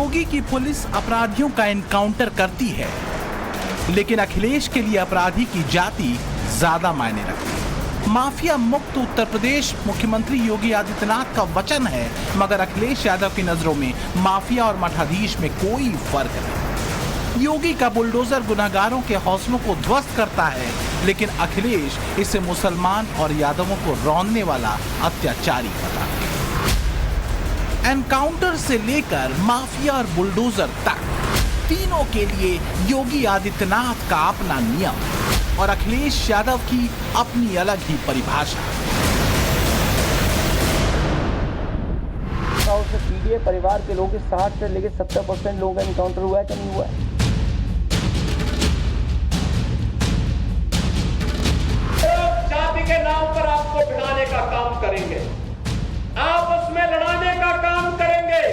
योगी की पुलिस अपराधियों का एनकाउंटर करती है, लेकिन अखिलेश के लिए अपराधी की जाति ज्यादा मायने रखती है। माफिया मुक्त उत्तर प्रदेश मुख्यमंत्री योगी आदित्यनाथ का वचन है, मगर अखिलेश यादव की नजरों में माफिया और मठाधीश में कोई फर्क नहीं। योगी का बुलडोजर गुनहगारों के हौसलों को ध्वस्त करता है, लेकिन अखिलेश इसे मुसलमान और यादवों को रौंदने वाला अत्याचारी बताता है। एनकाउंटर से लेकर माफिया और बुलडोजर तक तीनों के लिए योगी आदित्यनाथ का अपना नियम और अखिलेश यादव की अपनी अलग ही परिभाषा। पीडीए परिवार के लोग 60 से लेकर 70% लोगों का एनकाउंटर हुआ है कि नहीं हुआ है? जाति के नाम पर आपको भिड़ाने का काम करेंगे, आपस में लड़ाने का काम करेंगे।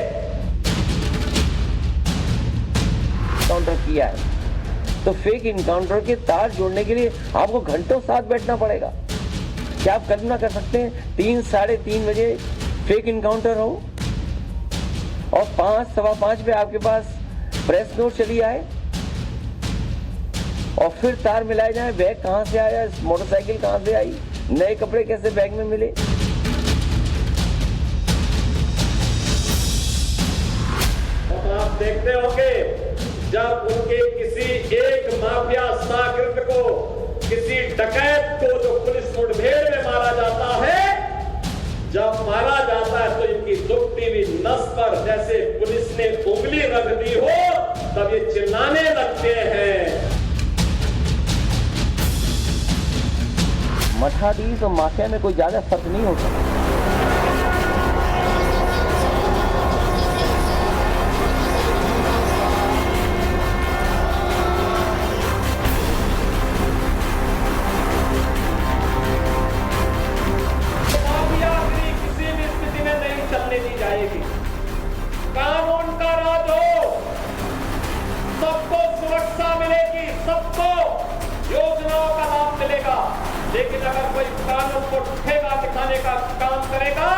एनकाउंटर किया है तो फेक एनकाउंटर के तार जोड़ने के लिए आपको घंटों साथ बैठना पड़ेगा। क्या आप कल्पना कर सकते हैं 3 साढ़े 3 बजे फेक एनकाउंटर हो और 5 सवा 5 पे आपके पास प्रेस नोट चली आए और फिर तार मिलाए जाए? बैग कहां से आया, मोटरसाइकिल कहां से आई, नए कपड़े कैसे बैग में मिले? आप देखते होंगे जब उनके किसी एक माफिया साकृत को, किसी डकैत को जो पुलिस मुठभेड़ में मारा जाता है, जब मारा जाता है तो इनकी दुखती हुई नस पर जैसे पुलिस ने उंगली रख दी हो, तब ये चिल्लाने लगते हैं। मठाधीश और माफिया में कोई ज्यादा फर्क नहीं होता। कानून का राज हो, सबको सुरक्षा मिलेगी, सबको योजनाओं का लाभ मिलेगा, लेकिन अगर कोई कानून को ठेगा दिखाने का काम करेगा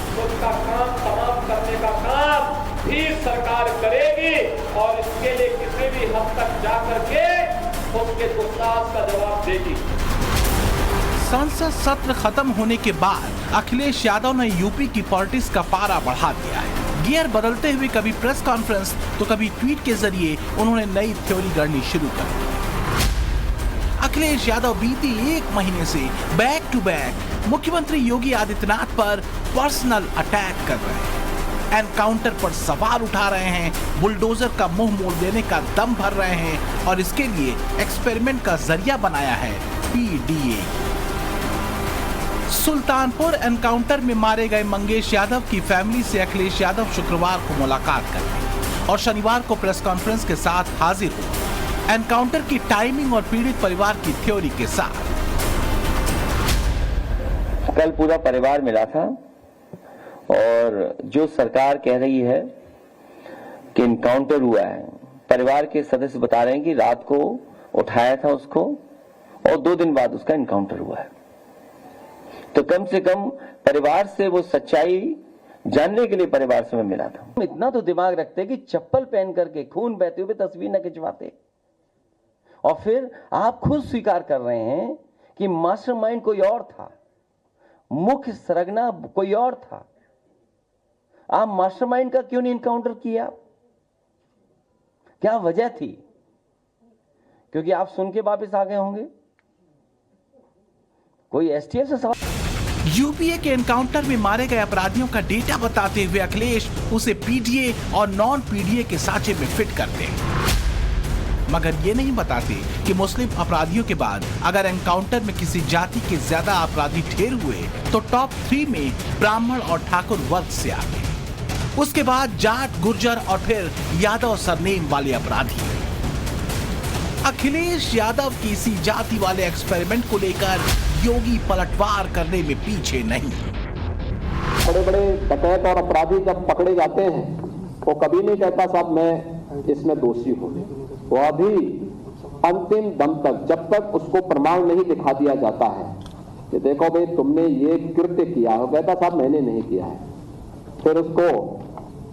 तो उसका काम समाप्त करने का काम भी सरकार करेगी और इसके लिए किसी भी हद तक जाकर के उसके दुस्साहस का जवाब देगी। संसद सत्र खत्म होने के बाद अखिलेश यादव ने यूपी की पॉलिटिक्स का पारा बढ़ा दिया है। गियर बदलते हुए कभी प्रेस कॉन्फ्रेंस तो कभी ट्वीट के जरिए उन्होंने नई थ्योरी गढ़नी शुरू कर दी। अखिलेश यादव बीते 1 महीने से बैक टू बैक मुख्यमंत्री योगी आदित्यनाथ पर पर्सनल अटैक कर रहे हैं, एनकाउंटर पर सवाल उठा रहे हैं, बुलडोजर का मुंह मोड़ देने का दम भर रहे हैं और इसके लिए एक्सपेरिमेंट का जरिया बनाया है पीडीए। सुल्तानपुर एनकाउंटर में मारे गए मंगेश यादव की फैमिली से अखिलेश यादव शुक्रवार को मुलाकात करेंगे और शनिवार को प्रेस कॉन्फ्रेंस के साथ हाजिर हो एनकाउंटर की टाइमिंग और पीड़ित परिवार की थ्योरी के साथ। कल पूरा परिवार मिला था और जो सरकार कह रही है कि एनकाउंटर हुआ है, परिवार के सदस्य बता रहे हैं कि रात को उठाया था उसको और 2 दिन बाद उसका एनकाउंटर हुआ है। तो कम से कम परिवार से वो सच्चाई जानने के लिए परिवार से मैं मिला था। इतना तो दिमाग रखते कि चप्पल पहन करके खून बहते हुए तस्वीर न खिंचवाते और फिर आप खुद स्वीकार कर रहे हैं कि मास्टरमाइंड कोई और था, मुख्य सरगना कोई और था। आप मास्टरमाइंड का क्यों नहीं एनकाउंटर किया? क्या वजह थी? क्योंकि आप सुन के वापस आ गए होंगे। कोई एसटीएफ से सवाल। यूपीए के एनकाउंटर में मारे गए अपराधियों का डेटा बताते हुए अखिलेश उसे पीडीए और नॉन पीडीए के साँचे में फिट करते हैं, मगर ये नहीं बताते कि मुस्लिम अपराधियों के बाद अगर एनकाउंटर में किसी जाति के ज्यादा अपराधी ढेर हुए तो टॉप 3 में ब्राह्मण और ठाकुर वर्ग से आते, उसके बाद जाट, गुर्जर और फिर यादव सरनेम वाले अपराधी। अखिलेश यादव की इसी जाति वाले एक्सपेरिमेंट को लेकर योगी पलटवार करने में पीछे नहीं। बड़े बड़े डकैत और अपराधी जब पकड़े जाते हैं वो कभी नहीं कहता साहब मैं इसमें दोषी हूं। वो अभी अंतिम दम तक, जब तक उसको प्रमाण नहीं दिखा दिया जाता है कि देखो भाई तुमने ये कृत्य किया, वो कहता साहब मैंने नहीं किया है। फिर उसको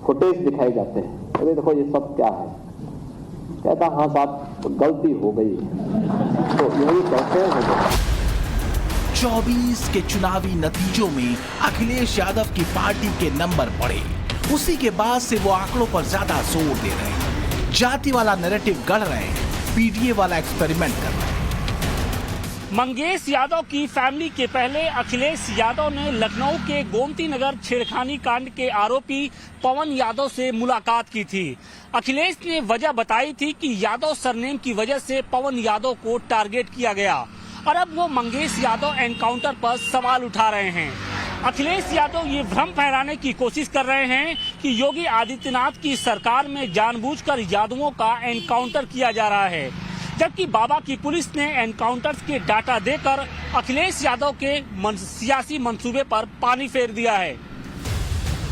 फुटेज दिखाए जाते हैं, अरे देखो ये सब क्या है, कहता हाँ साहब गलती हो गई, तो यही कैसे हो गया। 24 के चुनावी नतीजों में अखिलेश यादव की पार्टी के नंबर बढ़े। उसी के बाद से वो आंकड़ों पर ज्यादा जोर दे रहे हैं, जाति वाला नैरेटिव गढ़ रहे हैं, पीडीए वाला एक्सपेरिमेंट कर रहे हैं। मंगेश यादव की फैमिली के पहले अखिलेश यादव ने लखनऊ के गोमती नगर छेड़खानी कांड के आरोपी पवन यादव से मुलाकात की थी। अखिलेश ने वजह बताई थी कि यादव सरनेम की वजह से पवन यादव को टारगेट किया गया और अब वो मंगेश यादव एनकाउंटर पर सवाल उठा रहे हैं। अखिलेश यादव ये भ्रम फैलाने की कोशिश कर रहे हैं कि योगी आदित्यनाथ की सरकार में जानबूझकर यादवों का एनकाउंटर किया जा रहा है, जबकि बाबा की पुलिस ने एनकाउंटर्स के डाटा देकर अखिलेश यादव के सियासी मंसूबे पर पानी फेर दिया है।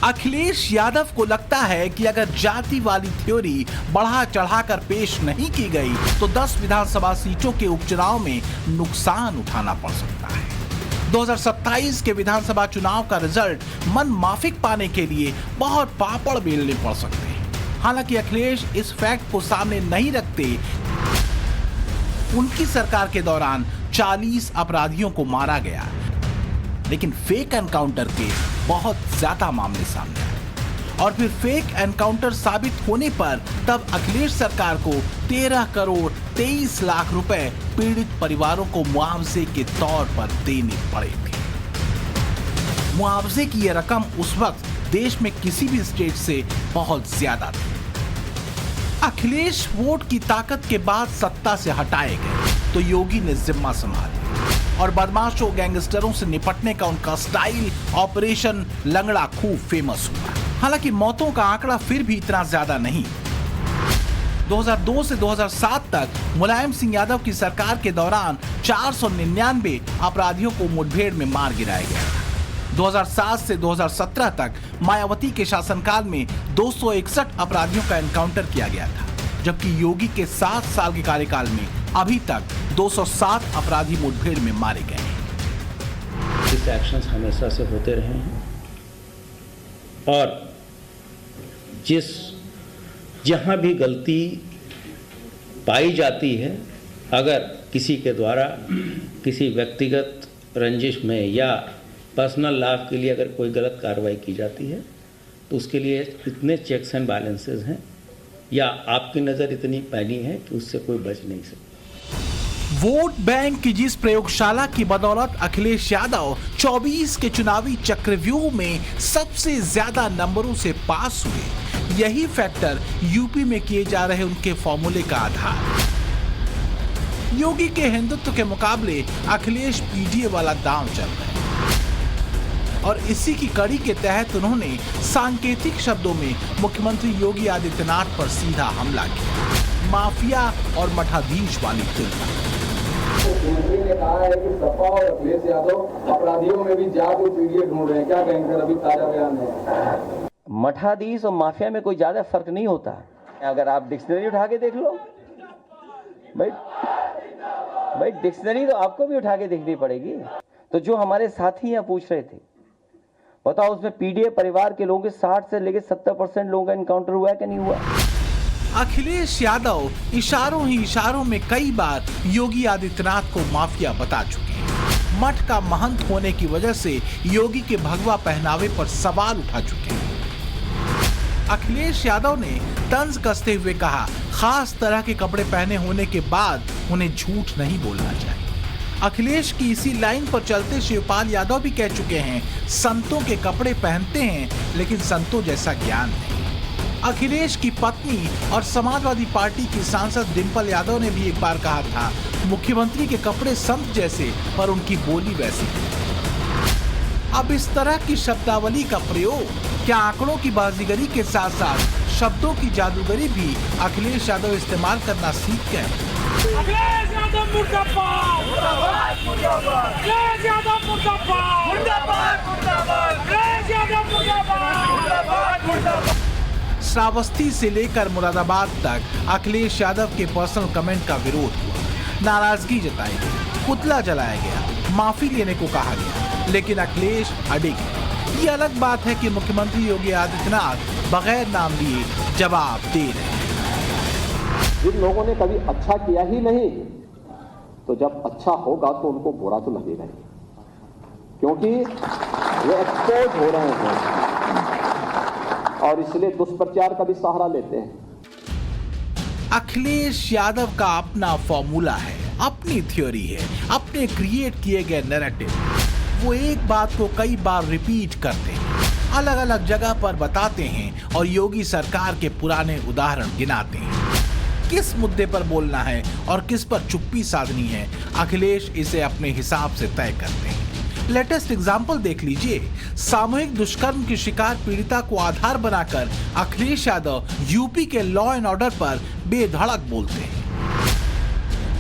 अखिलेश यादव को लगता है कि अगर जाति वाली थ्योरी बढ़ा चढ़ाकर पेश नहीं की गई तो 10 विधानसभा सीटों के उपचुनाव में नुकसान उठाना पड़ सकता है। 2027 के विधानसभा चुनाव का रिजल्ट मन माफिक पाने के लिए बहुत पापड़ बेलने पड़ सकते हैं। हालांकि अखिलेश इस फैक्ट को सामने नहीं रखते। उनकी सरकार के दौरान 40 अपराधियों को मारा गया, लेकिन फेक एनकाउंटर के बहुत ज्यादा मामले सामने आए और फिर फेक एनकाउंटर साबित होने पर तब अखिलेश सरकार को 13 करोड़ 23 लाख रुपए पीड़ित परिवारों को मुआवजे के तौर पर देने पड़े थे। मुआवजे की यह रकम उस वक्त देश में किसी भी स्टेट से बहुत ज्यादा थी। अखिलेश वोट की ताकत के बाद सत्ता से हटाए गए तो योगी ने जिम्मा संभाली और बदमाशों गैंगस्टरों से निपटने का उनका स्टाइल ऑपरेशन लंगड़ा खूब फेमस हुआ। हालांकि मौतों का आंकड़ा फिर भी इतना ज्यादा नहीं। 2002 से 2007 तक मुलायम सिंह यादव की सरकार के दौरान 499 अपराधियों को मुठभेड़ में मार गिराया गया। 2007 से 2017 तक मायावती के शासनकाल में 261 अपराधियों का एनकाउंटर किया गया था, जबकि योगी के 7 साल के कार्यकाल में अभी तक 207 अपराधी मुठभेड़ में मारे गए हैं। इस एक्शंस हमेशा से होते रहे हैं और जहां भी गलती पाई जाती है, अगर किसी के द्वारा किसी व्यक्तिगत रंजिश में या पर्सनल लाभ के लिए अगर कोई गलत कार्रवाई की जाती है तो उसके लिए इतने चेक्स एंड बैलेंसेस हैं या आपकी नज़र इतनी पैनी है कि उससे कोई बच नहीं सकता। वोट बैंक की जिस प्रयोगशाला की बदौलत अखिलेश यादव 24 के चुनावी चक्रव्यूह में सबसे ज्यादा नंबरों से पास हुए, यही फैक्टर यूपी में किए जा रहे उनके फॉर्मूले का आधार। योगी के हिंदुत्व के मुकाबले अखिलेश पीडीए वाला दांव चल रहे हैं और इसी की कड़ी के तहत उन्होंने सांकेतिक शब्दों में मुख्यमंत्री योगी आदित्यनाथ पर सीधा हमला किया। माफिया और मठाधीश वाली तुलना। मुख्यमंत्री ने कहा है कि सपा और अखिलेश यादव अपराधियों में भी जादू पीडीए ढूंढ रहे हैं, क्या कहेंगे सर? अभी ताजा बयान है। मठाधीश और माफिया में कोई ज्यादा फर्क नहीं होता। अगर आप डिक्शनरी उठा के देख लो, भाई डिक्शनरी तो आपको भी उठा के देखनी पड़ेगी। तो जो हमारे साथी यहाँ पूछ रहे थे, बताओ उसमें पीडीए परिवार के लोगों के 60 से लेकर 70% लोगों का एनकाउंटर हुआ है कि नहीं हुआ? अखिलेश यादव इशारों ही इशारों में कई बार योगी आदित्यनाथ को माफिया बता चुके हैं। मठ का महंत होने की वजह से योगी के भगवा पहनावे पर सवाल उठा चुके हैं। अखिलेश यादव ने तंज कसते हुए कहा, खास तरह के कपड़े पहने होने के बाद उन्हें झूठ नहीं बोलना चाहिए। अखिलेश की इसी लाइन पर चलते शिवपाल यादव भी कह चुके हैं, संतों के कपड़े पहनते हैं लेकिन संतों जैसा ज्ञान नहीं। अखिलेश की पत्नी और समाजवादी पार्टी की सांसद डिंपल यादव ने भी एक बार कहा था, मुख्यमंत्री के कपड़े संत जैसे पर उनकी बोली वैसी। अब इस तरह की शब्दावली का प्रयोग क्या आंकड़ों की बाजीगरी के साथ साथ शब्दों की जादूगरी भी अखिलेश यादव इस्तेमाल करना सीख गए? अखिलेश यादव मुर्दाबाद, मुर्दाबाद, अखिलेश यादव मुर्दाबाद, मुर्दाबाद, मुर्दाबाद, अखिलेश यादव मुर्दाबाद, मुर्दाबाद, मुर्दाबाद। श्रावस्ती से लेकर मुरादाबाद तक अखिलेश यादव के पर्सनल कमेंट का विरोध हुआ, नाराजगी जताई गई, पुतला जलाया गया, माफी लेने को कहा गया, लेकिन अखिलेश अडिग। ये अलग बात है कि मुख्यमंत्री योगी आदित्यनाथ बगैर नाम लिए जवाब दे रहे हैं। जिन लोगों ने कभी अच्छा किया ही नहीं, तो जब अच्छा होगा तो उनको बुरा तो लगेगा ही, क्योंकि वो एक्सपोज हो रहे हैं और इसलिए दुष्प्रचार का भी सहारा लेते हैं। अखिलेश यादव का अपना फॉर्मूला है, अपनी थ्योरी है, अपने क्रिएट किए गए नैरेटिव। वो एक बात को कई बार रिपीट करते हैं, अलग अलग जगह पर बताते हैं और योगी सरकार के पुराने उदाहरण गिनाते हैं। किस मुद्दे पर बोलना है और किस पर चुप्पी साधनी है, अखिलेश इसे अपने हिसाब से तय करते हैं। लेटेस्ट एग्जाम्पल देख लीजिए। सामूहिक दुष्कर्म की शिकार पीड़िता को आधार बनाकर अखिलेश यादव यूपी के लॉ एंड ऑर्डर पर बेधड़क बोलते हैं,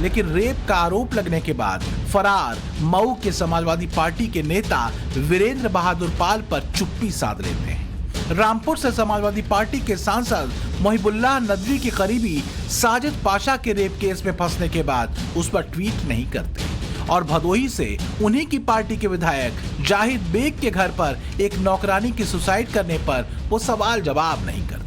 लेकिन रेप का आरोप लगने के बाद फरार मऊ के समाजवादी पार्टी के नेता वीरेंद्र बहादुर पाल पर चुप्पी साध लेते हैं। रामपुर से समाजवादी पार्टी के सांसद मोहिबुल्लाह नदवी के करीबी साजिद पाशा के रेप केस में फंसने के बाद उस पर ट्वीट नहीं करते, और भदोही से उन्हीं की पार्टी के विधायक जाहिद बेग के घर पर एक नौकरानी की सुसाइड करने पर वो सवाल जवाब नहीं करते।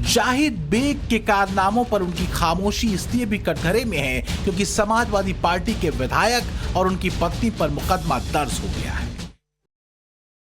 जाहिद बेग के कारनामों पर उनकी खामोशी इसलिए भी कटघरे में है क्योंकि समाजवादी पार्टी के विधायक और उनकी पत्नी पर मुकदमा दर्ज हो गया है।